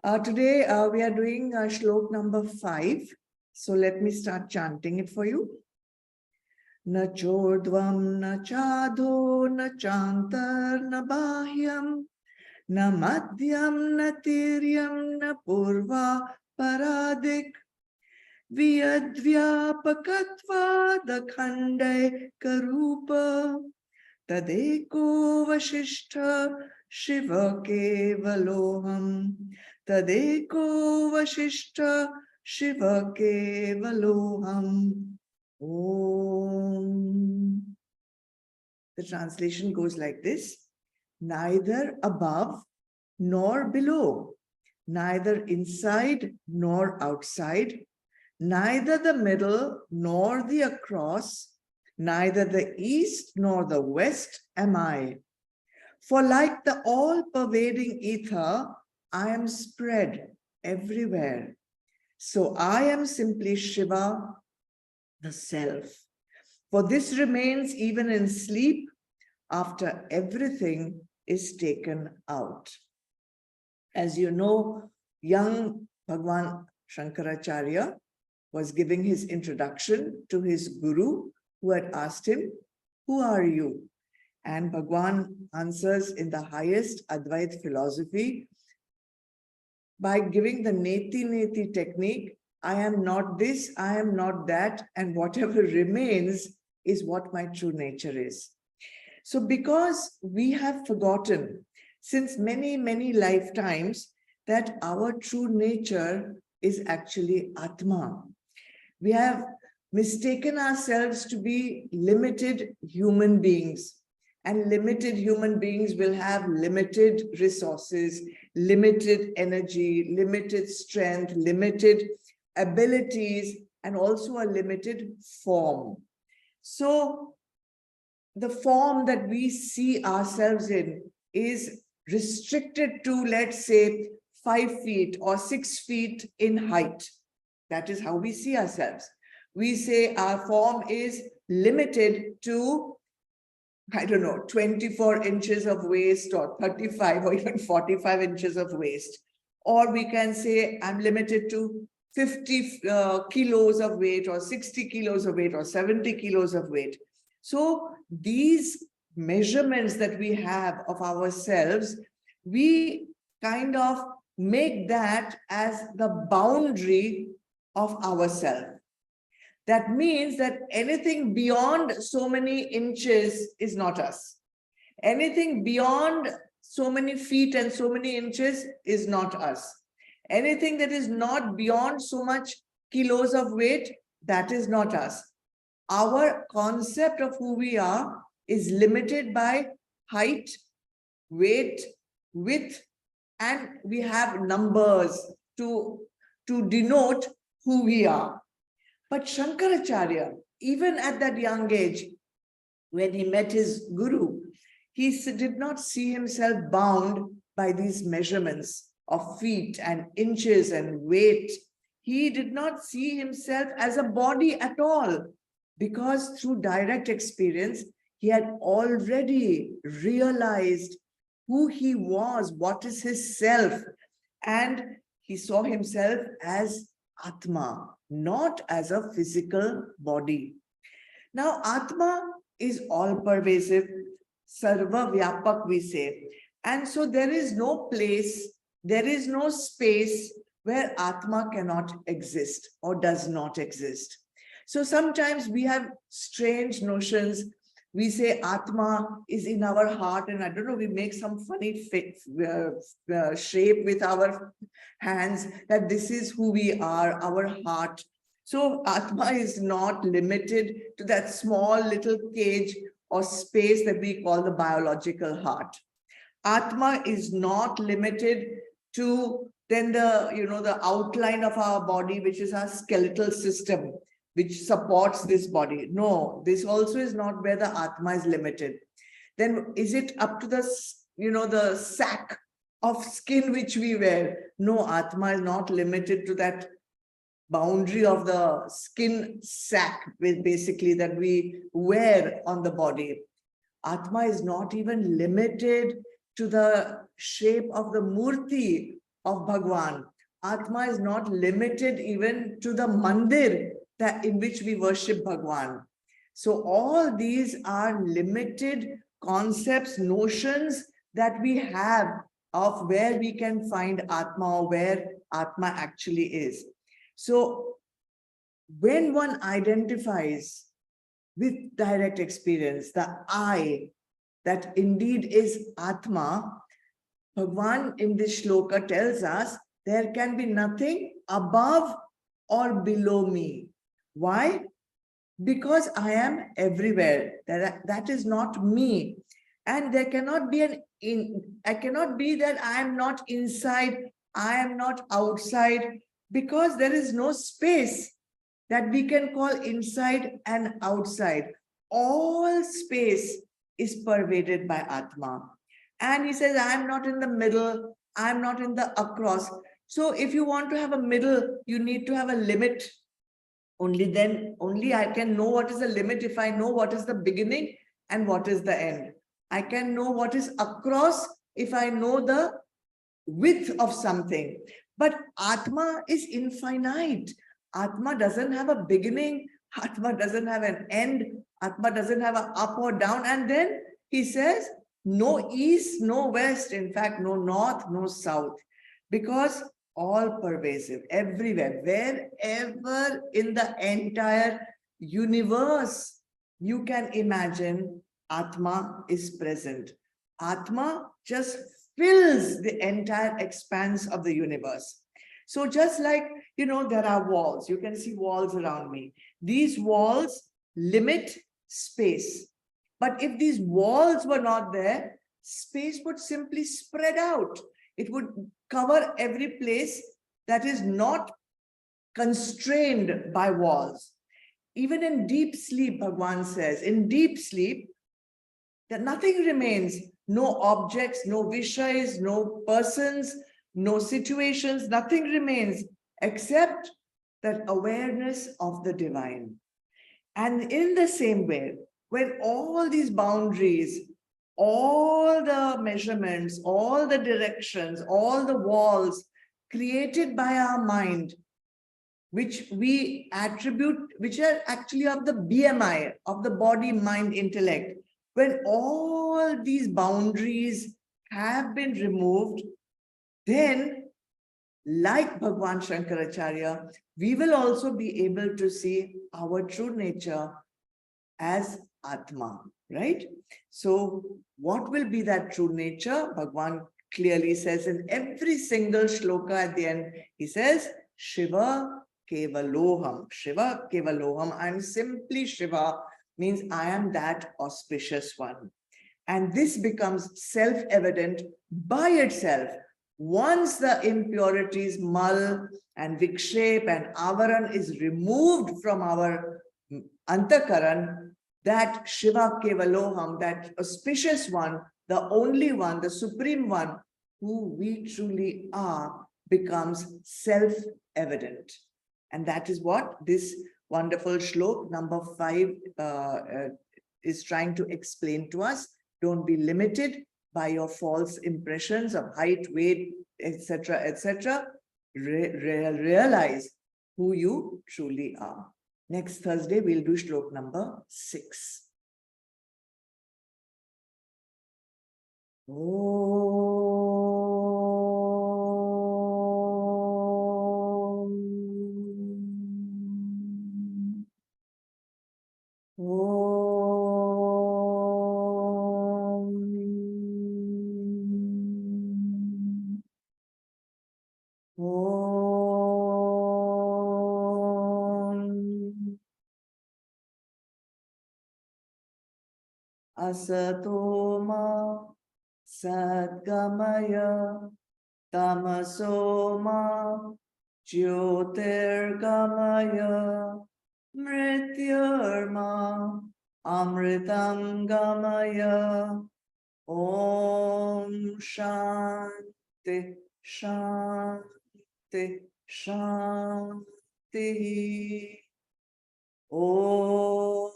Today we are doing shlok number 5. So let me start chanting it for you. Na chodvam na chadho na chantar na bahyam na madhyam na tiryam na purva paradik vyadvyapakatva dakhandai karupa tadeko vashishtha shiva kevaloham tadeko vashishtha shiva kevaloham. Om. The translation goes like this: neither above nor below, neither inside nor outside, neither the middle nor the across, neither the east nor the west am I. For like the all-pervading ether, I am spread everywhere. So I am simply Shiva, the self. For this remains even in sleep after everything is taken out. As you know, young Bhagwan Shankaracharya was giving his introduction to his guru, who had asked him, "Who are you?" And Bhagwan answers in the highest Advait philosophy by giving the neti-neti technique. I am not this, I am not that, and whatever remains is what my true nature is. So because we have forgotten since many, many lifetimes that our true nature is actually Atma, we have mistaken ourselves to be limited human beings. And limited human beings will have limited resources, limited energy, limited strength, limited abilities, and also a limited form. So the form that we see ourselves in is restricted to, let's say, 5 feet or 6 feet in height. That is how we see ourselves. We say our form is limited to, I don't know, 24 inches of waist or 35 or even 45 inches of waist. Or we can say I'm limited to 50 kilos of weight or 60 kilos of weight or 70 kilos of weight. So these measurements that we have of ourselves, we kind of make that as the boundary of ourselves. That means that anything beyond so many inches is not us. Anything beyond so many feet and so many inches is not us. Anything that is not beyond so much kilos of weight, that is not us. Our concept of who we are is limited by height, weight, width, and we have numbers to denote who we are. But Shankaracharya, even at that young age, when he met his guru, he did not see himself bound by these measurements of feet and inches and weight. He did not see himself as a body at all, because through direct experience, he had already realized who he was, what is his self, and he saw himself as Atma, not as a physical body. Now, Atma is all-pervasive, sarva vyapak we say. And so there is no place, there is no space where Atma cannot exist or does not exist. So sometimes we have strange notions. We say Atma is in our heart, and I don't know, we make some funny shape with our hands that this is who we are, our heart. So Atma is not limited to that small little cage or space that we call the biological heart. Atma is not limited to then the outline of our body, which is our skeletal system, which supports this body. No, this also is not where the Atma is limited. Then is it up to the, the sack of skin which we wear? No, Atma is not limited to that boundary of the skin sack, with basically that we wear on the body. Atma is not even limited to the shape of the murti of Bhagwan. Atma is not limited even to the mandir that in which we worship Bhagwan. So all these are limited concepts, notions that we have of where we can find Atma or where Atma actually is. So when one identifies with direct experience, the I, that indeed is Atma, Bhagwan in this shloka tells us there can be nothing above or below me. Why? Because I am everywhere. That is not me. And there cannot be I cannot be that I am not inside, I am not outside, because there is no space that we can call inside and outside. All space is pervaded by Atma. And he says, I am not in the middle, I am not in the across. So if you want to have a middle, you need to have a limit. Only I can know what is the limit if I know what is the beginning and what is the end. I can know what is across if I know the width of something. But Atma is infinite. Atma doesn't have a beginning. Atma doesn't have an end. Atma doesn't have an up or down. And then he says, no east, no west. In fact, no north, no south. Because all pervasive, everywhere, wherever in the entire universe you can imagine, Atma is present. Atma just fills the entire expanse of the universe. So just like, there are walls, you can see walls around me. These walls limit space. But if these walls were not there, space would simply spread out. It would cover every place that is not constrained by walls. Even in deep sleep, Bhagwan says, in deep sleep, that nothing remains. No objects, no vishayas, no persons, no situations, nothing remains except that awareness of the divine. And in the same way, when all these boundaries, all the measurements, all the directions, all the walls created by our mind, which we attribute, which are actually of the BMI, of the body, mind, intellect, when all these boundaries have been removed, then, like Bhagwan Shankaracharya, we will also be able to see our true nature as Atma, right? So what will be that true nature? Bhagwan clearly says in every single shloka at the end, he says, Shiva Kevaloham. Shiva Kevaloham. I'm simply Shiva, means I am that auspicious one. And this becomes self-evident by itself. Once the impurities, mal and vikshep and avaran is removed from our antakaran, that Shiva Kevaloham, that auspicious one, the only one, the supreme one, who we truly are, becomes self-evident. And that is what this wonderful shlok number 5 is trying to explain to us. Don't be limited by your false impressions of height, weight, etc., etc. Realize who you truly are. Next Thursday, we'll do shlok number 6. Asatoma Sadgamaya Tamasoma Jyotirgamaya Mrityurma Amritam Gamaya Om Shanti Shanti Shanti Om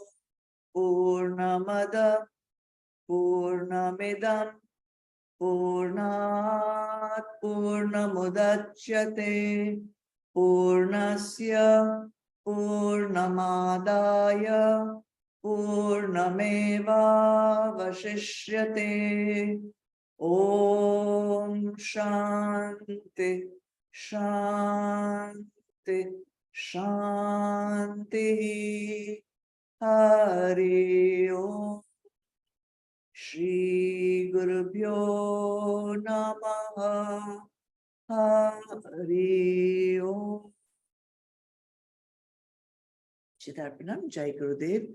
Purnamada Purnamidam Purnat Purnamudachyate Purnasya Purnamadaya Purnameva Vashishyate. Om Shanti Shanti Shanti. Hari Om. Shri Gurubhyo Namaha. Hari Om. Chidarpanam, Jai Gurudev.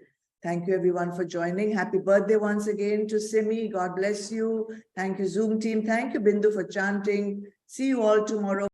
Thank you everyone for joining. Happy birthday once again to Simi. God bless you. Thank you, Zoom team. Thank you, Bindu, for chanting. See you all tomorrow.